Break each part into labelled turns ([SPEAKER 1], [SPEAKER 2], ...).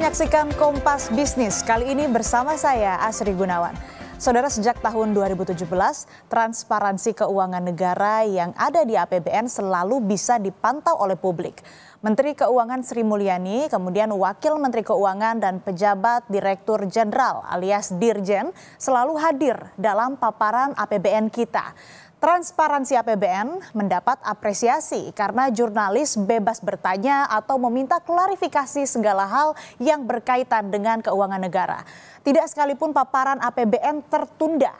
[SPEAKER 1] menyaksikan Kompas Bisnis, kali ini bersama saya Asri Gunawan. Saudara, sejak tahun 2017, transparansi keuangan negara yang ada di APBN selalu bisa dipantau oleh publik. Menteri Keuangan Sri Mulyani, kemudian Wakil Menteri Keuangan dan pejabat Direktur Jenderal alias Dirjen selalu hadir dalam paparan APBN kita. Transparansi APBN mendapat apresiasi karena jurnalis bebas bertanya atau meminta klarifikasi segala hal yang berkaitan dengan keuangan negara. Tidak sekalipun paparan APBN tertunda.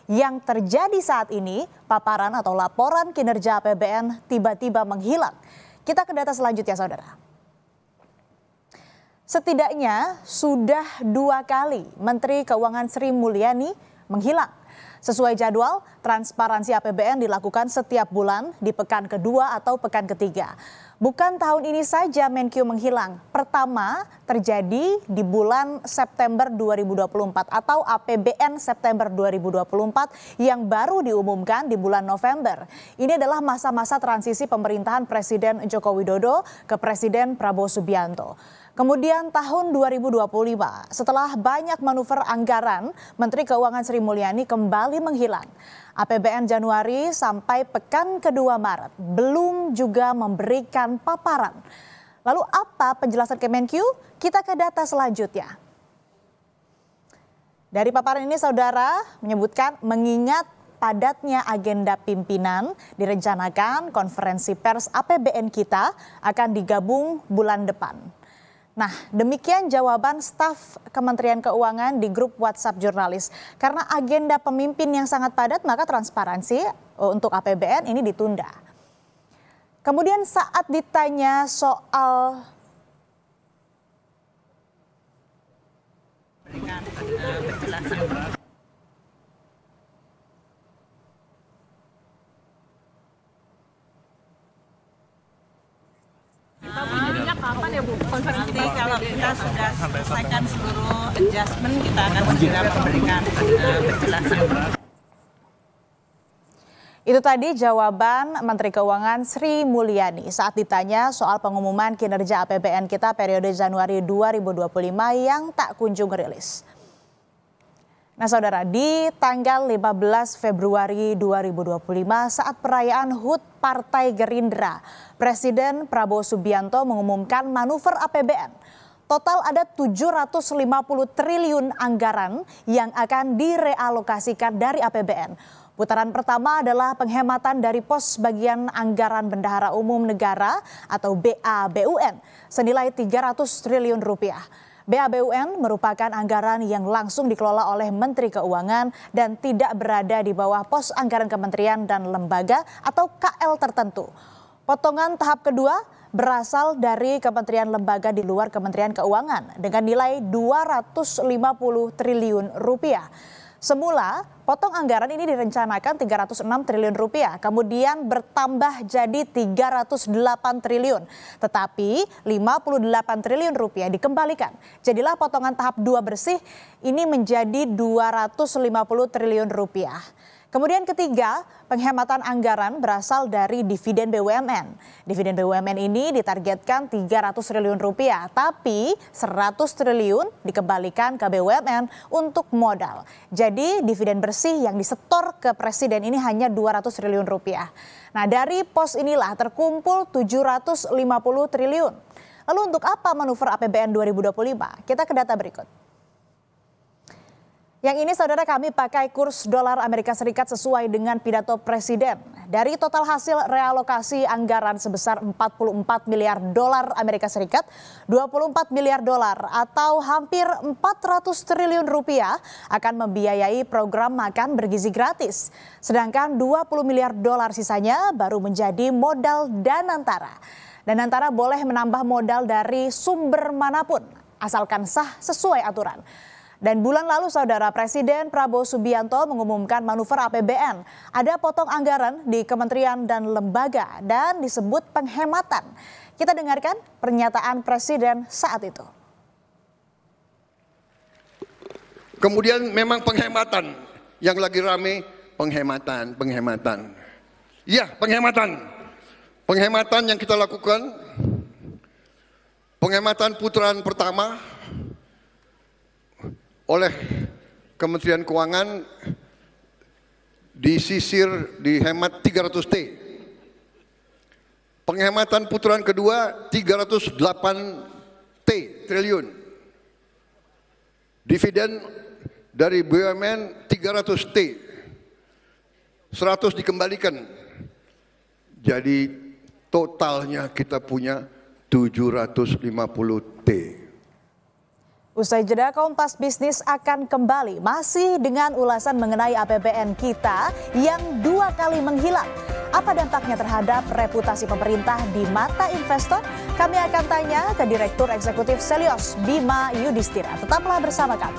[SPEAKER 1] Yang terjadi saat ini, paparan atau laporan kinerja APBN tiba-tiba menghilang. Kita ke data selanjutnya, saudara. Setidaknya sudah 2 kali Menteri Keuangan Sri Mulyani menghilang. Sesuai jadwal, transparansi APBN dilakukan setiap bulan di pekan kedua atau pekan ketiga. Bukan tahun ini saja Menkyu menghilang. Pertama terjadi di bulan September 2024 atau APBN September 2024 yang baru diumumkan di bulan November. Ini adalah masa-masa transisi pemerintahan Presiden Joko Widodo ke Presiden Prabowo Subianto. Kemudian tahun 2025, setelah banyak manuver anggaran, Menteri Keuangan Sri Mulyani kembali menghilang. APBN Januari sampai pekan kedua Maret belum juga memberikan paparan. Lalu apa penjelasan Kemenkyu? Kita ke data selanjutnya. Dari paparan ini, saudara, menyebutkan mengingat padatnya agenda pimpinan, direncanakan konferensi pers APBN kita akan digabung bulan depan. Nah, demikian jawaban staf Kementerian Keuangan di grup WhatsApp jurnalis. Karena agenda pemimpin yang sangat padat, maka transparansi untuk APBN ini ditunda. Kemudian saat ditanya soal
[SPEAKER 2] kapan ya Bu konferensi? Nanti kalau kita sudah selesaikan seluruh adjustment, kita akan segera memberikan penjelasan.
[SPEAKER 1] Itu tadi jawaban Menteri Keuangan Sri Mulyani saat ditanya soal pengumuman kinerja APBN kita periode Januari 2025 yang tak kunjung rilis. Nah, saudara, di tanggal 15 Februari 2025 saat perayaan HUT Partai Gerindra, Presiden Prabowo Subianto mengumumkan manuver APBN. Total ada 750 triliun anggaran yang akan direalokasikan dari APBN. Putaran pertama adalah penghematan dari pos bagian anggaran bendahara umum negara atau BABUN senilai 300 triliun rupiah. BABUN merupakan anggaran yang langsung dikelola oleh Menteri Keuangan dan tidak berada di bawah pos anggaran kementerian dan lembaga atau KL tertentu. Potongan tahap kedua berasal dari kementerian lembaga di luar Kementerian Keuangan dengan nilai 250 triliun rupiah. Semula, potong anggaran ini direncanakan 306 triliun rupiah, kemudian bertambah jadi 308 triliun. Tetapi 58 triliun rupiah dikembalikan. Jadilah potongan tahap 2 bersih ini menjadi 250 triliun rupiah. Kemudian ketiga, penghematan anggaran berasal dari dividen BUMN. Dividen BUMN ini ditargetkan 300 triliun rupiah, tapi 100 triliun dikembalikan ke BUMN untuk modal. Jadi dividen bersih yang disetor ke Presiden ini hanya 200 triliun rupiah. Nah, dari pos inilah terkumpul 750 triliun. Lalu untuk apa manuver APBN 2025? Kita ke data berikut. Yang ini, saudara, kami pakai kurs dolar Amerika Serikat sesuai dengan pidato Presiden. Dari total hasil realokasi anggaran sebesar 44 miliar dolar Amerika Serikat, 24 miliar dolar atau hampir 400 triliun rupiah akan membiayai program makan bergizi gratis. Sedangkan 20 miliar dolar sisanya baru menjadi modal Danantara. Danantara boleh menambah modal dari sumber manapun, asalkan sah sesuai aturan. Dan bulan lalu, saudara, Presiden Prabowo Subianto mengumumkan manuver APBN. Ada potong anggaran di kementerian dan lembaga dan disebut penghematan. Kita dengarkan pernyataan Presiden saat itu.
[SPEAKER 3] Kemudian memang penghematan yang lagi rame, penghematan. Ya, penghematan yang kita lakukan, penghematan putaran pertama oleh Kementerian Keuangan disisir dihemat 300 T. Penghematan putaran kedua 308 triliun. Dividen dari BUMN 300 T. 100 dikembalikan. Jadi totalnya kita punya 750 T.
[SPEAKER 1] Usai jeda, Kompas Bisnis akan kembali masih dengan ulasan mengenai APBN kita yang 2 kali menghilang. Apa dampaknya terhadap reputasi pemerintah di mata investor? Kami akan tanya ke Direktur Eksekutif Selyos, Bima Yudhistira. Tetaplah bersama kami.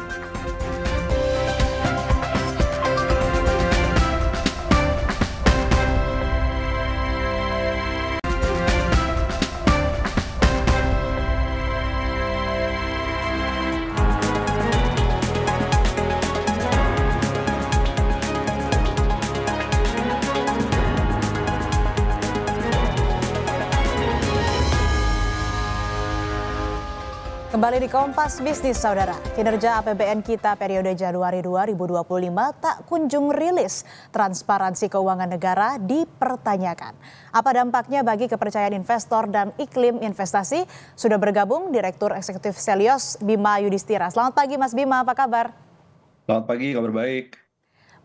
[SPEAKER 1] Kembali di Kompas Bisnis, Saudara. Kinerja APBN kita periode Januari 2025 tak kunjung rilis. Transparansi keuangan negara dipertanyakan. Apa dampaknya bagi kepercayaan investor dan iklim investasi? Sudah bergabung Direktur Eksekutif Selyos, Bima Yudhistira. Selamat pagi Mas Bima, apa kabar?
[SPEAKER 4] Selamat pagi, kabar baik.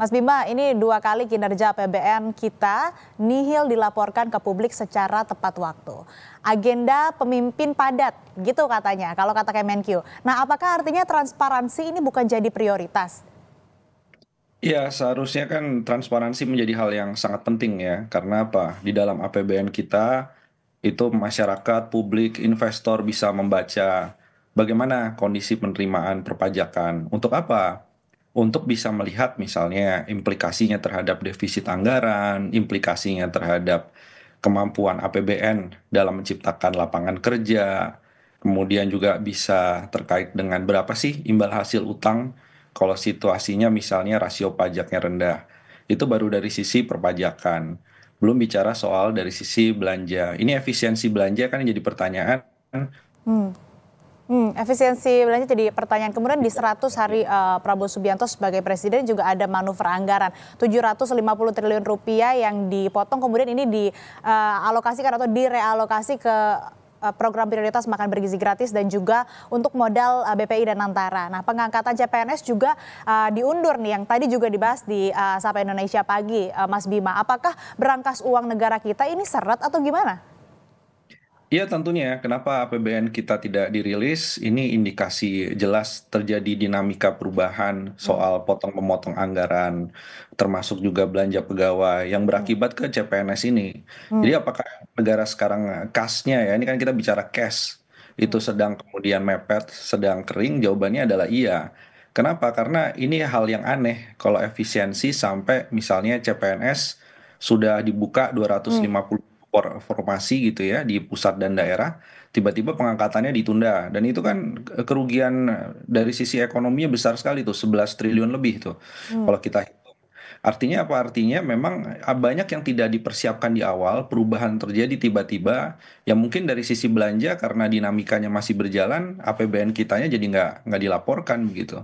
[SPEAKER 1] Mas Bima, ini 2 kali kinerja APBN kita nihil dilaporkan ke publik secara tepat waktu. Agenda pemimpin padat, gitu katanya, kalau kata Kemenkyu. Nah, apakah artinya transparansi ini bukan jadi prioritas?
[SPEAKER 4] Ya, seharusnya kan transparansi menjadi hal yang sangat penting ya. Karena apa? Di dalam APBN kita, itu masyarakat, publik, investor bisa membaca bagaimana kondisi penerimaan perpajakan. Untuk apa? Untuk bisa melihat misalnya implikasinya terhadap defisit anggaran, implikasinya terhadap kemampuan APBN dalam menciptakan lapangan kerja, kemudian juga bisa terkait dengan berapa sih imbal hasil utang kalau situasinya misalnya rasio pajaknya rendah. Itu baru dari sisi perpajakan. Belum bicara soal dari sisi belanja. Ini efisiensi belanja kan yang jadi pertanyaan.
[SPEAKER 1] Efisiensi belanja jadi pertanyaan. Kemudian di 100 hari Prabowo Subianto sebagai presiden juga ada manuver anggaran 750 triliun rupiah yang dipotong, kemudian ini dialokasikan atau direalokasi ke program prioritas makan bergizi gratis dan juga untuk modal BPI dan Antara. Nah, pengangkatan CPNS juga diundur nih, yang tadi juga dibahas di Sapa Indonesia Pagi, Mas Bima. Apakah berangkas uang negara kita ini seret atau gimana?
[SPEAKER 4] Iya tentunya, kenapa APBN kita tidak dirilis, ini indikasi jelas terjadi dinamika perubahan soal potong-memotong anggaran, termasuk juga belanja pegawai yang berakibat ke CPNS ini. Jadi apakah negara sekarang kasnya ya, ini kan kita bicara cash, itu sedang kemudian mepet, sedang kering, jawabannya adalah iya. Kenapa? Karena ini hal yang aneh kalau efisiensi sampai misalnya CPNS sudah dibuka 250 formasi gitu ya di pusat dan daerah, tiba-tiba pengangkatannya ditunda, dan itu kan kerugian dari sisi ekonominya besar sekali tuh, 11 triliun lebih tuh kalau kita hitung. Artinya apa? Artinya memang banyak yang tidak dipersiapkan di awal, perubahan terjadi tiba-tiba, yang mungkin dari sisi belanja karena dinamikanya masih berjalan, APBN kitanya jadi nggak dilaporkan begitu.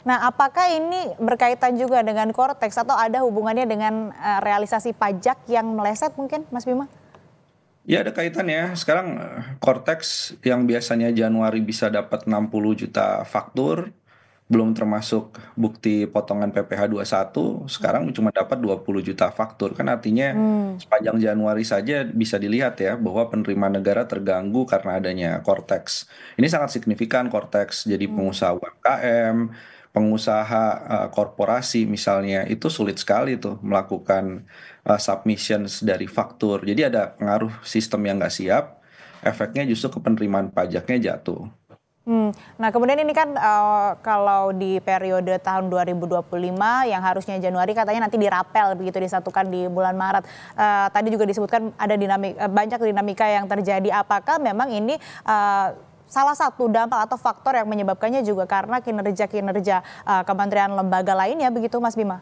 [SPEAKER 1] Nah, apakah ini berkaitan juga dengan Kortex atau ada hubungannya dengan realisasi pajak yang meleset mungkin, Mas Bima?
[SPEAKER 4] Ya ada kaitannya. Sekarang Kortex yang biasanya Januari bisa dapat 60 juta faktur, belum termasuk bukti potongan PPh 21, sekarang cuma dapat 20 juta faktur. Kan artinya sepanjang Januari saja bisa dilihat ya bahwa penerimaan negara terganggu karena adanya Kortex. Ini sangat signifikan Kortex. Jadi pengusaha UMKM, pengusaha korporasi misalnya, itu sulit sekali tuh melakukan submissions dari faktur. Jadi ada pengaruh sistem yang nggak siap, efeknya justru ke penerimaan pajaknya jatuh.
[SPEAKER 1] Nah, kemudian ini kan kalau di periode tahun 2025 yang harusnya Januari katanya nanti dirapel begitu, disatukan di bulan Maret. Tadi juga disebutkan ada banyak dinamika yang terjadi. Apakah memang ini salah satu dampak atau faktor yang menyebabkannya juga karena kinerja kementerian lembaga lainnya begitu, Mas Bima?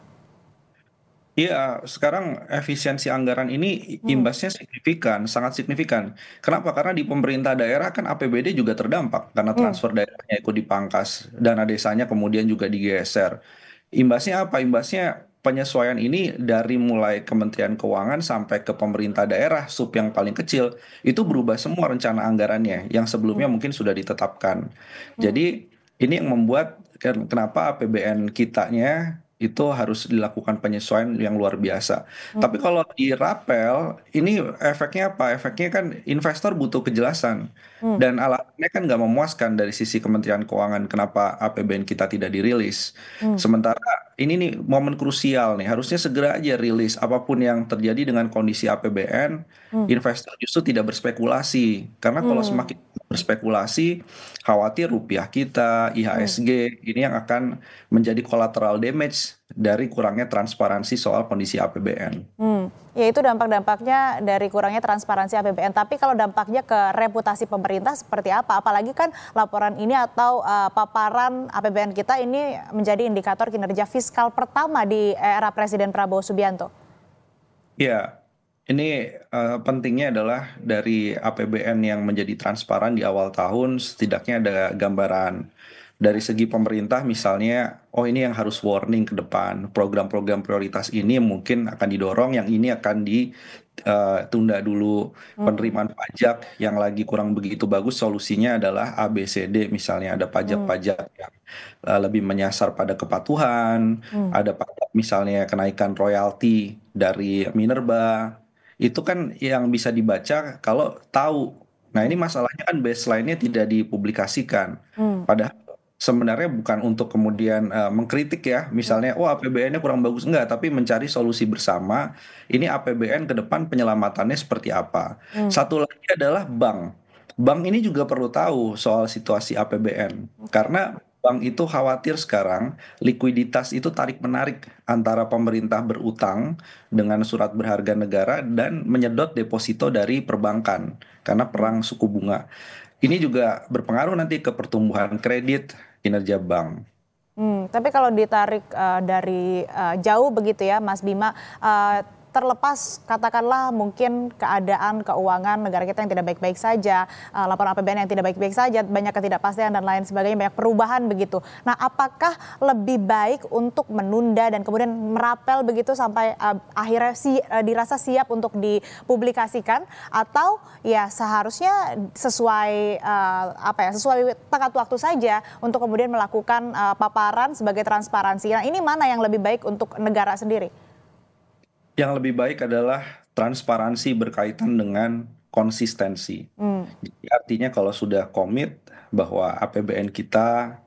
[SPEAKER 4] Iya, sekarang efisiensi anggaran ini
[SPEAKER 1] Hmm.
[SPEAKER 4] imbasnya signifikan, sangat signifikan. Kenapa? Karena di pemerintah daerah kan APBD juga terdampak karena
[SPEAKER 1] Hmm.
[SPEAKER 4] transfer daerahnya ikut dipangkas, dana desanya kemudian juga digeser. Imbasnya apa? Imbasnya penyesuaian ini dari mulai Kementerian Keuangan sampai ke pemerintah daerah, sub yang paling kecil, itu
[SPEAKER 1] Hmm.
[SPEAKER 4] berubah semua rencana anggarannya yang
[SPEAKER 1] Hmm.
[SPEAKER 4] sebelumnya mungkin sudah ditetapkan.
[SPEAKER 1] Hmm.
[SPEAKER 4] Jadi ini yang membuat kenapa APBN kitanya itu harus dilakukan penyesuaian yang luar biasa.
[SPEAKER 1] Hmm.
[SPEAKER 4] Tapi kalau di rapel, ini efeknya apa? Efeknya kan investor butuh kejelasan.
[SPEAKER 1] Hmm.
[SPEAKER 4] Dan alasannya kan nggak memuaskan dari sisi Kementerian Keuangan kenapa APBN kita tidak dirilis.
[SPEAKER 1] Hmm.
[SPEAKER 4] Sementara ini nih momen krusial nih, harusnya segera aja rilis apapun yang terjadi dengan kondisi APBN,
[SPEAKER 1] Hmm.
[SPEAKER 4] investor justru tidak berspekulasi. Karena kalau
[SPEAKER 1] Hmm.
[SPEAKER 4] semakin berspekulasi, khawatir rupiah kita,
[SPEAKER 1] Hmm.
[SPEAKER 4] IHSG, ini yang akan menjadi collateral damage dari kurangnya transparansi soal kondisi APBN.
[SPEAKER 1] Ya itu dampak-dampaknya dari kurangnya transparansi APBN. Tapi kalau dampaknya ke reputasi pemerintah seperti apa? Apalagi kan laporan ini atau paparan APBN kita ini menjadi indikator kinerja fiskal pertama di era Presiden Prabowo Subianto.
[SPEAKER 4] Ya, ini pentingnya adalah dari APBN yang menjadi transparan di awal tahun, setidaknya ada gambaran. Dari segi pemerintah misalnya, oh ini yang harus warning ke depan, program-program prioritas ini mungkin akan didorong, yang ini akan ditunda dulu.
[SPEAKER 1] Hmm.
[SPEAKER 4] Penerimaan pajak yang lagi kurang begitu bagus, solusinya adalah A, B, C, D, misalnya ada
[SPEAKER 1] Hmm.
[SPEAKER 4] pajak-pajak yang lebih menyasar pada kepatuhan,
[SPEAKER 1] Hmm.
[SPEAKER 4] ada pajak misalnya kenaikan royalti dari Minerba, itu kan yang bisa dibaca kalau tahu. Nah ini
[SPEAKER 1] Hmm.
[SPEAKER 4] masalahnya kan baseline-nya tidak dipublikasikan.
[SPEAKER 1] Hmm.
[SPEAKER 4] Padahal sebenarnya bukan untuk kemudian mengkritik ya,
[SPEAKER 1] Hmm.
[SPEAKER 4] misalnya, wah APBN-nya kurang bagus. Enggak, tapi mencari solusi bersama, ini APBN ke depan penyelamatannya seperti apa.
[SPEAKER 1] Hmm.
[SPEAKER 4] Satu lagi adalah bank. Bank ini juga perlu tahu soal situasi APBN.
[SPEAKER 1] Oke.
[SPEAKER 4] Karena bank itu khawatir sekarang likuiditas itu tarik-menarik antara pemerintah berutang dengan surat berharga negara dan menyedot deposito dari perbankan karena
[SPEAKER 1] Hmm.
[SPEAKER 4] perang suku bunga. Ini juga berpengaruh nanti ke pertumbuhan kredit kinerja bank.
[SPEAKER 1] Tapi kalau ditarik dari jauh begitu ya, Mas Bima, terlepas katakanlah mungkin keadaan keuangan negara kita yang tidak baik-baik saja, laporan APBN yang tidak baik-baik saja, banyak ketidakpastian dan lain sebagainya, banyak perubahan begitu. Nah, apakah lebih baik untuk menunda dan kemudian merapel begitu sampai akhirnya dirasa siap untuk dipublikasikan, atau ya seharusnya sesuai sesuai tenggat waktu saja untuk kemudian melakukan paparan sebagai transparansi. Nah, ini mana yang lebih baik untuk negara sendiri?
[SPEAKER 4] Yang lebih baik adalah transparansi berkaitan dengan konsistensi.
[SPEAKER 1] Hmm.
[SPEAKER 4] Jadi artinya kalau sudah komit bahwa APBN kita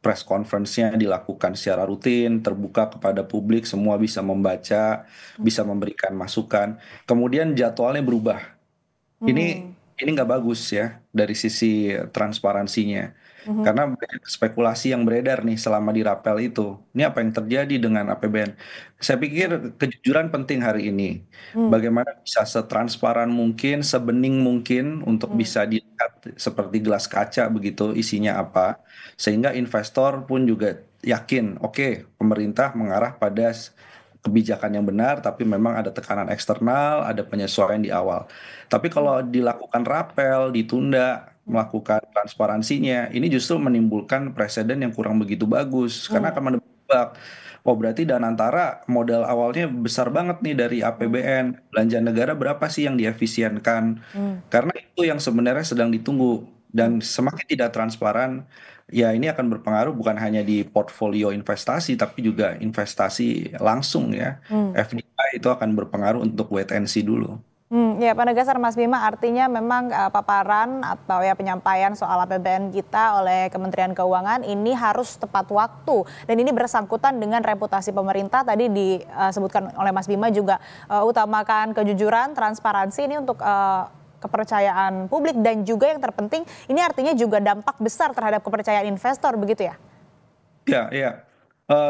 [SPEAKER 4] press conference-nya dilakukan secara rutin, terbuka kepada publik, semua bisa membaca, bisa memberikan masukan. Kemudian jadwalnya berubah. Ini
[SPEAKER 1] Hmm.
[SPEAKER 4] ini nggak bagus ya dari sisi transparansinya.
[SPEAKER 1] Mhm.
[SPEAKER 4] Karena banyak spekulasi yang beredar nih selama di rapel itu. Ini apa yang terjadi dengan APBN? Saya pikir
[SPEAKER 1] Hmm.
[SPEAKER 4] kejujuran penting hari ini.
[SPEAKER 1] Hmm.
[SPEAKER 4] Bagaimana bisa setransparan mungkin, sebening mungkin untuk
[SPEAKER 1] Hmm.
[SPEAKER 4] bisa dilihat seperti gelas kaca begitu isinya apa. Sehingga investor pun juga yakin, oke, pemerintah mengarah pada kebijakan yang benar, tapi memang ada tekanan eksternal, ada penyesuaian di awal. Tapi
[SPEAKER 1] Hmm.
[SPEAKER 4] kalau dilakukan rapel, ditunda, melakukan transparansinya, ini justru menimbulkan presiden yang kurang begitu bagus, karena
[SPEAKER 1] Hmm.
[SPEAKER 4] akan menebak, oh berarti Danantara modal awalnya besar banget nih dari
[SPEAKER 1] Hmm.
[SPEAKER 4] APBN, belanja negara berapa sih yang diefisienkan,
[SPEAKER 1] Hmm.
[SPEAKER 4] karena itu yang sebenarnya sedang ditunggu,
[SPEAKER 1] Hmm.
[SPEAKER 4] dan semakin tidak transparan, ya ini akan berpengaruh bukan hanya di portfolio investasi, tapi juga investasi langsung ya,
[SPEAKER 1] Hmm.
[SPEAKER 4] FDI itu akan berpengaruh untuk wait and see dulu.
[SPEAKER 1] Ya penegasan Mas Bima, artinya memang paparan atau ya penyampaian soal APBN kita oleh Kementerian Keuangan ini harus tepat waktu, dan ini bersangkutan dengan reputasi pemerintah. Tadi disebutkan oleh Mas Bima juga utamakan kejujuran, transparansi ini untuk kepercayaan publik, dan juga yang terpenting ini artinya juga dampak besar terhadap kepercayaan investor begitu ya?
[SPEAKER 4] Ya, ya.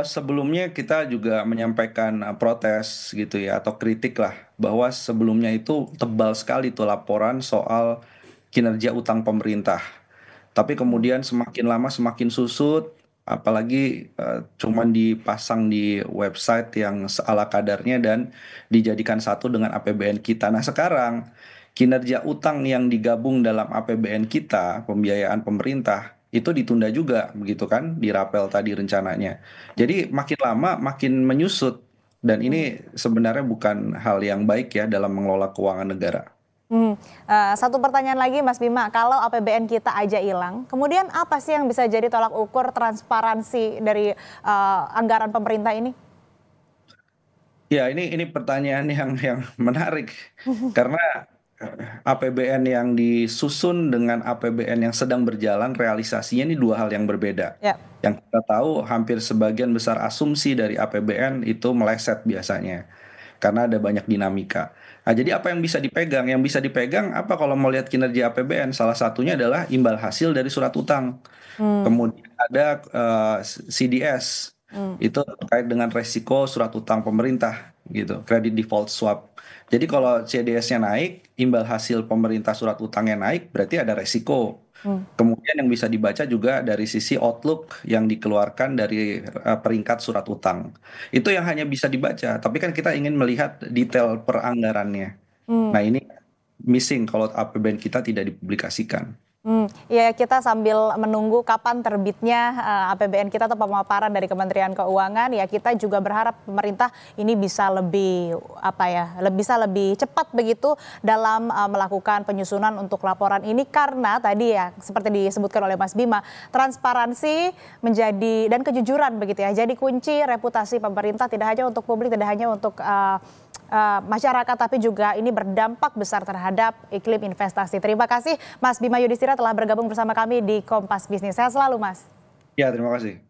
[SPEAKER 4] Sebelumnya kita juga menyampaikan protes gitu ya atau kritik lah bahwa sebelumnya itu tebal sekali tuh laporan soal kinerja utang pemerintah. Tapi
[SPEAKER 1] Hmm.
[SPEAKER 4] kemudian semakin lama semakin susut, apalagi cuman dipasang di website yang seala kadarnya dan dijadikan satu dengan APBN kita. Nah, sekarang kinerja utang yang digabung dalam APBN kita, pembiayaan pemerintah, itu ditunda juga, begitu kan, dirapel tadi rencananya. Jadi makin lama makin menyusut, dan ini sebenarnya bukan hal yang baik ya dalam mengelola keuangan negara.
[SPEAKER 1] Satu pertanyaan lagi Mas Bima, kalau APBN kita aja hilang, kemudian apa sih yang bisa jadi tolak ukur transparansi dari anggaran pemerintah ini?
[SPEAKER 4] Ya, ini pertanyaan yang menarik karena APBN yang disusun dengan APBN yang sedang berjalan realisasinya ini dua hal yang berbeda.
[SPEAKER 1] Ya.
[SPEAKER 4] Yang kita tahu hampir sebagian besar asumsi dari APBN itu meleset biasanya karena ada banyak dinamika. Nah, jadi apa yang bisa dipegang? Yang bisa dipegang apa kalau mau lihat kinerja APBN? Salah satunya adalah imbal hasil dari surat utang. Kemudian ada CDS, itu terkait dengan resiko surat utang pemerintah gitu, credit default swap. Jadi kalau CDS-nya naik, imbal hasil pemerintah surat utangnya naik, berarti ada resiko. Kemudian yang bisa dibaca juga dari sisi outlook yang dikeluarkan dari peringkat surat utang. Itu yang hanya bisa dibaca, tapi kan kita ingin melihat detail peranggarannya. Nah, ini missing kalau APBN kita tidak dipublikasikan.
[SPEAKER 1] Ya, kita sambil menunggu kapan terbitnya APBN kita atau pemaparan dari Kementerian Keuangan, ya kita juga berharap pemerintah ini bisa lebih bisa lebih cepat begitu dalam melakukan penyusunan untuk laporan ini, karena tadi ya seperti disebutkan oleh Mas Bima, transparansi menjadi dan kejujuran begitu ya jadi kunci reputasi pemerintah, tidak hanya untuk publik, tidak hanya untuk masyarakat, tapi juga ini berdampak besar terhadap iklim investasi. Terima kasih Mas Bima Yudhistira telah bergabung bersama kami di Kompas Bisnis. Sehat selalu Mas.
[SPEAKER 4] Ya, terima kasih.